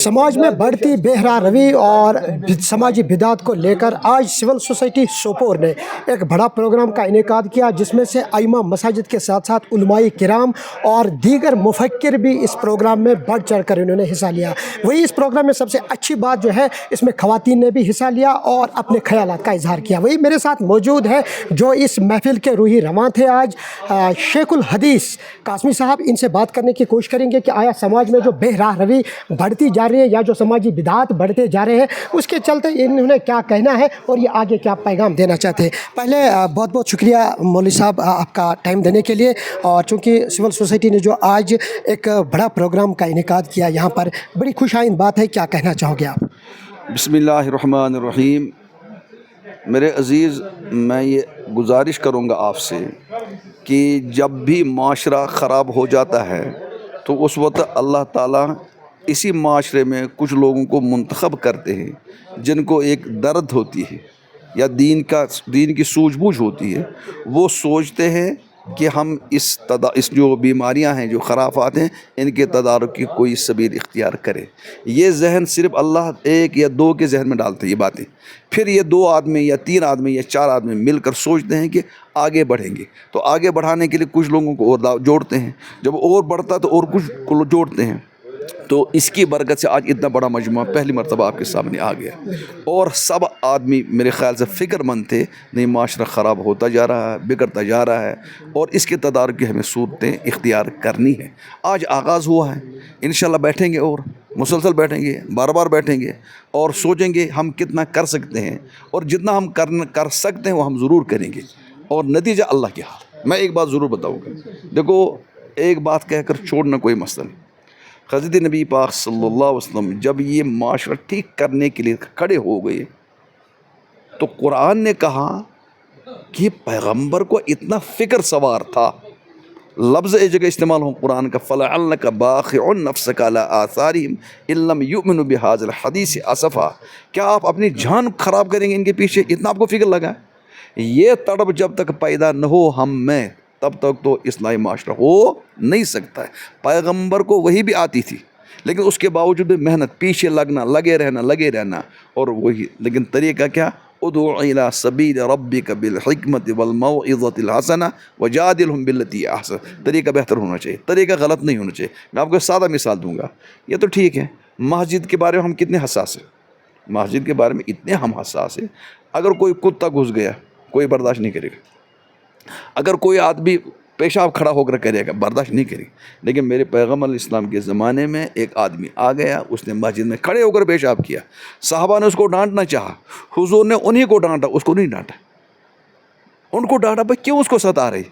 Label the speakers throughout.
Speaker 1: समाज में बढ़ती बेहरा रवी और समाजी बिदात को लेकर आज सिविल सोसाइटी सोपोर ने एक बड़ा प्रोग्राम का इनेकाद किया, जिसमें से आइमा मसाजिद के साथ साथ उलमाए किराम और दीगर मुफक्किर भी इस प्रोग्राम में बढ़ चढ़ कर इन्होंने हिस्सा लिया। वही इस प्रोग्राम में सबसे अच्छी बात जो है, इसमें ख़वातीन ने भी हिस्सा लिया और अपने ख्यालात का इजहार किया। वही मेरे साथ मौजूद है जो इस महफिल के रूही रवां थे आज, शेखुल हदीस कासमी साहब। इनसे बात करने की कोशिश करेंगे कि आया समाज में जो बेहरा रवी बढ़ती जा रही है या जो समाजी बिदात बढ़ते जा रहे हैं, उसके चलते इन्होंने क्या कहना है और ये आगे क्या पैगाम देना चाहते हैं। पहले बहुत बहुत शुक्रिया मौलवी साहब आपका टाइम देने के लिए। और चूँकि सिविल सोसाइटी ने जो आज एक बड़ा प्रोग्राम का इनेकाद किया, यहाँ पर बड़ी खुशाइंद बात है, क्या कहना चाहोगे आप?
Speaker 2: बिस्मिल्लाहिर्रहमानिर्रहीम। मेरे अज़ीज़, मैं ये गुजारिश करूँगा आपसे कि जब भी माशरा ख़राब हो जाता है तो उस वक्त अल्लाह ताला इसी माशरे में कुछ लोगों को मुंतखब करते हैं जिनको एक दर्द होती है या दीन की सूझबूझ होती है। वो सोचते हैं कि हम इस जो बीमारियां हैं, जो ख़राफ़ात हैं, इनके तदारुक की कोई सबील इख्तियार करें। ये जहन सिर्फ़ अल्लाह एक या दो के जहन में डालते हैं ये बातें। फिर ये दो आदमी या तीन आदमी या चार आदमी मिलकर सोचते हैं कि आगे बढ़ेंगे, तो आगे बढ़ाने के लिए कुछ लोगों को और जोड़ते हैं। जब और बढ़ता तो और कुछ को जोड़ते हैं। तो इसकी बरकत से आज इतना बड़ा मजमा पहली मरतबा आपके सामने आ गया और सब आदमी मेरे ख़्याल से फ़िक्रमंद थे। नहीं, माशरा ख़राब होता जा रहा है, बिगड़ता जा रहा है और इसके तदारुक की हमें सूरतें इख्तियार करनी है। आज आगाज़ हुआ है, इंशाल्लाह बैठेंगे और मुसलसल बैठेंगे, बार बार बैठेंगे और सोचेंगे हम कितना कर सकते हैं, और जितना हम कर सकते हैं वो हम ज़रूर करेंगे और नतीजा अल्लाह के हाथ। मैं एक बात ज़रूर बताऊँगा, देखो, एक बात कहकर छोड़ना कोई मसला नहीं। हज़रत नबी पाक सल्लल्लाहु अलैहि वसल्लम जब ये माशरा ठीक करने के लिए खड़े हो गए तो कुरान ने कहा कि पैगंबर को इतना फ़िक्र सवार था। लफ्ज़ एक जगह इस्तेमाल हो कुरान का, फ़लअल्लका बाख़िउन नफ़्सका अला आसारिहिम इन लम युमिनु बिहाज़िल हदीस असफ़ा। क्या आप अपनी जान ख़राब करेंगे इनके पीछे? इतना आपको फ़िक्र लगा? ये तड़प जब तक पैदा न हो हम में, तब तक तो इस्लामी माशरा हो नहीं सकता है। पैगंबर को वही भी आती थी, लेकिन उसके बावजूद भी मेहनत, पीछे लगना, लगे रहना और वही। लेकिन तरीक़ा क्या? उदउ इला सबील रब्बिका बिल हिकमति वल मौइज़तिल हसना वजादिलहुम बिल्लती अहसन। तरीक़ा बेहतर होना चाहिए, तरीक़ा गलत नहीं होना चाहिए। मैं आपको सादा मिसाल दूंगा। ये तो ठीक है, मस्जिद के बारे में हम कितने हसास हैं, मस्जिद के बारे में इतने हम हसास हैं। अगर कोई कुत्ता घुस गया, कोई बर्दाश्त नहीं करेगा। अगर कोई आदमी पेशाब खड़ा होकर करेगा, बर्दाश्त नहीं करेगी। लेकिन मेरे पैगंबर इस्लाम के ज़माने में एक आदमी आ गया, उसने मस्जिद में खड़े होकर पेशाब किया। साहबा ने उसको डांटना चाहा, हुजूर ने उन्हीं को डांटा, उसको नहीं डांटा। उनको डांटा, भाई क्यों उसको सता रही?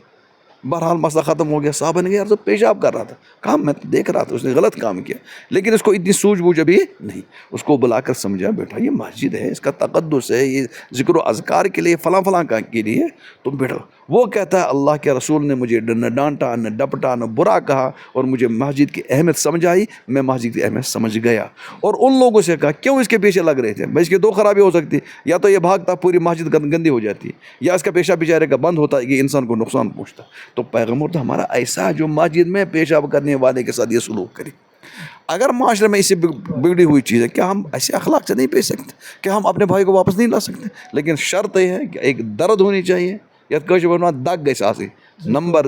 Speaker 2: बहरहाल मसला ख़त्म हो गया। साहबा ने कहा, यार तो पेशाब कर रहा था, काम मैं देख रहा था, उसने गलत काम किया। लेकिन इसको इतनी सूझबूझ अभी नहीं। उसको बुलाकर समझा, बेटा ये मस्जिद है, इसका तक़द्दुस है, ये ज़िक्र व अज़कार के लिए फ़लाँ काम के लिए तुम बैठो। वो कहता है अल्लाह के रसूल ने मुझे न डांटा, न डपटा, न बुरा कहा और मुझे मस्जिद की अहमियत समझाई, मैं मस्जिद की अहमियत समझ गया। और उन लोगों से कहा क्यों इसके पीछे लग रहे थे? भाई इसकी दो खराबी हो सकती, या तो ये भागता पूरी मस्जिद गंदी हो जाती, या इसका पेशाब बेचारे का बंद होता कि इंसान को नुकसान पहुँचता। तो पैगंबर तो हमारा ऐसा जो मस्जिद में पेशाब करने वाले के साथ ये सलूक करे। अगर माशरे में इससे बिगड़ी हुई चीज़ है, क्या हम ऐसे अखलाक से नहीं पेश सकते? क्या हम अपने भाई को वापस नहीं ला सकते? लेकिन शर्त यह है कि एक दर्द होनी चाहिए, या कशबना दग गए सासी नंबर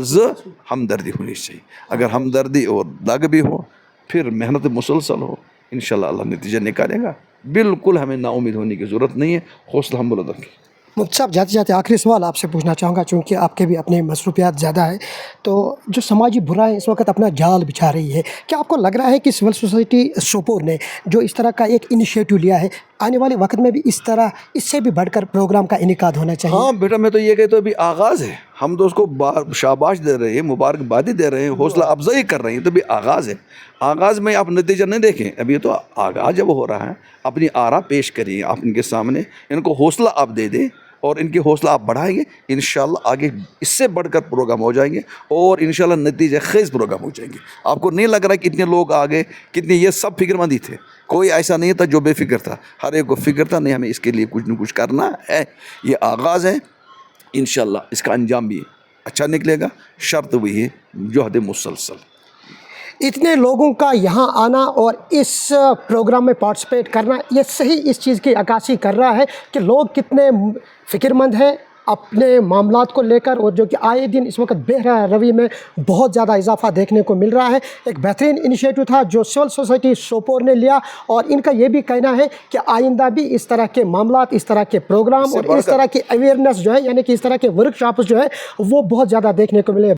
Speaker 2: हमदर्दी होनी चाहिए। अगर हमदर्दी और दग भी हो, फिर मेहनत मुसलसल हो, इंशाल्लाह अल्लाह नतीजा निकालेगा। बिल्कुल हमें नाउमीद होने की ज़रूरत नहीं है, हौसला हम बुलंद रखें।
Speaker 1: मुफ्ती साहब, जाते जाते आखिरी सवाल आपसे पूछना चाहूँगा, चूँकि आपके भी अपने मसरूफियात ज़्यादा है, तो जो समाजी बुराई इस वक्त अपना जाल बिछा रही है, क्या आपको लग रहा है कि सिविल सोसाइटी सोपोर ने जो इस तरह का एक इनिशिएटिव लिया है, आने वाले वक्त में भी इस तरह इससे भी बढ़कर प्रोग्राम का इनेकाद होना चाहिए?
Speaker 2: हाँ बेटा, मैं तो ये कहता हूँ अभी आगाज़ है, हम तो उसको शाबाश दे रहे हैं, मुबारकबादी दे रहे हैं, हौसला अफजाई कर रहे हैं। तो अभी आगाज़ है, आगाज़ में आप नतीजा नहीं देखें, अभी तो आगाज़ जब हो रहा है। अपनी आरा पेश करिए आप इनके सामने, इनको हौसला आप दे दें और इनकी हौसला आप बढ़ाएंगे, इंशाल्लाह आगे इससे बढ़कर प्रोग्राम हो जाएंगे और इंशाल्लाह नतीजे खेज़ प्रोग्राम हो जाएंगे। आपको नहीं लग रहा कि इतने लोग आ गए, कितने ये सब फिक्रमंदी थे, कोई ऐसा नहीं था जो बेफिक्र था, हर एक को फिक्र था, नहीं हमें इसके लिए कुछ न कुछ करना है। ये आगाज़ है, इंशाल्लाह इसका अंजाम भी अच्छा निकलेगा। शर्त वही है, जुहद मुसलसल।
Speaker 1: इतने लोगों का यहाँ आना और इस प्रोग्राम में पार्टिसिपेट करना, ये सही इस चीज़ की अक्कासी कर रहा है कि लोग कितने फ़िक्रमंद हैं अपने मामलात को लेकर, और जो कि आए दिन इस वक्त बेहरा रवि में बहुत ज़्यादा इजाफा देखने को मिल रहा है। एक बेहतरीन इनिशिएटिव था जो सिविल सोसाइटी सोपोर ने लिया, और इनका ये भी कहना है कि आइंदा भी इस तरह के मामलात, इस तरह के प्रोग्राम और इस तरह की अवेयरनेस जो है, यानी कि इस तरह के वर्कशॉप्स जो है वो बहुत ज़्यादा देखने को मिले।